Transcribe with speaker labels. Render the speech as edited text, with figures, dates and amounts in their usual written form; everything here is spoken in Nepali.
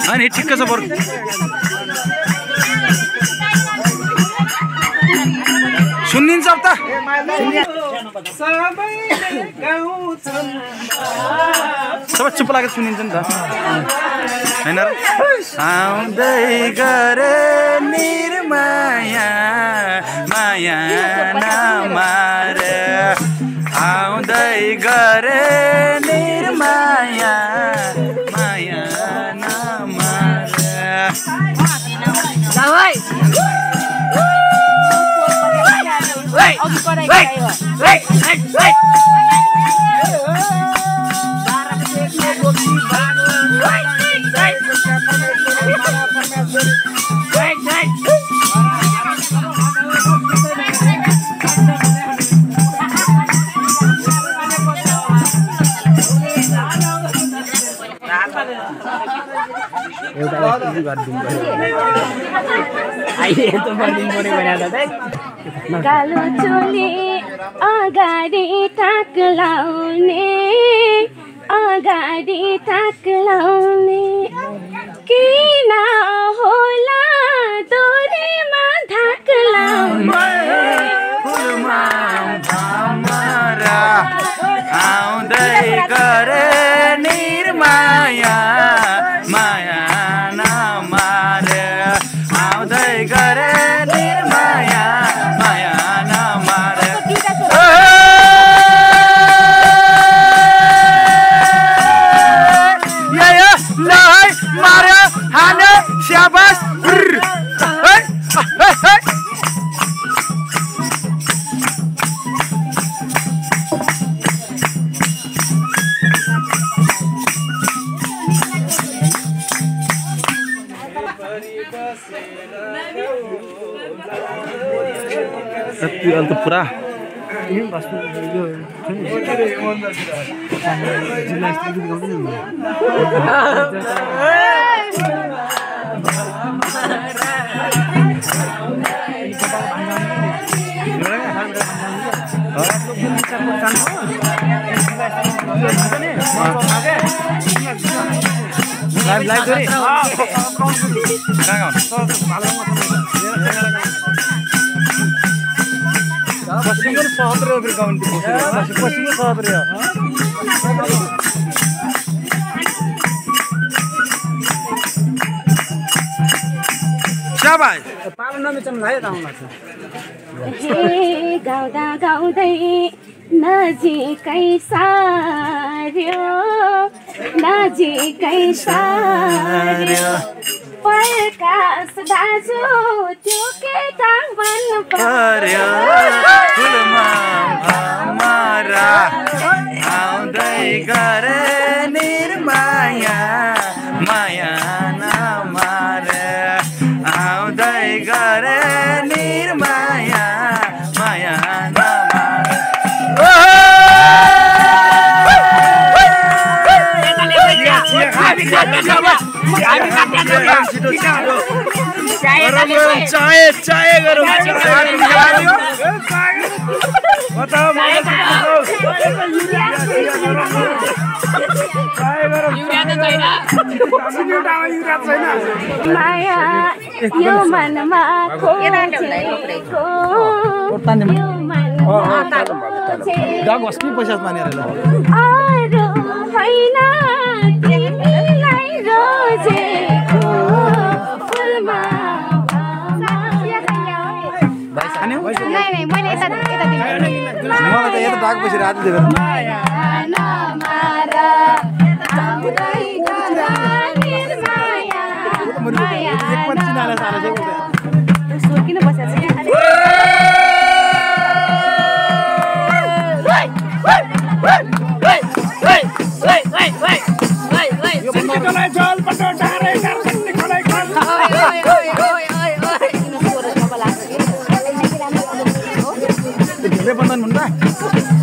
Speaker 1: अनि ठिक्क छ बरु सुनिन्छ त सबै चुप लागेर सुनिन्छ नि त हैन र आउँदै गरे निर्माया माया नमार आउँदै गरे निर्माया माया नमार
Speaker 2: कालो चोली अगाडि टाक लाउने किन होला दोरीमा धाक लाउने
Speaker 1: आउँदै गरे निर्माया माया नमार आउँदै गरे निर्माया माया नमार मार्यो हान्यो स्याबास अन्त पुरा
Speaker 2: गाउँदा गाउँदै नजिकै सार्यो प्रकाश दाजु त्यो केटा भन्नु पर्यो
Speaker 1: आउँदै गरे निर्माया माया नमार आउँदै गरे निर्माया माया नमार चाय गरौँ
Speaker 2: माया यो मनमा खोजेको अरू होइन तिमीलाई रोजेको फुलमा
Speaker 1: बन्दन भन्दा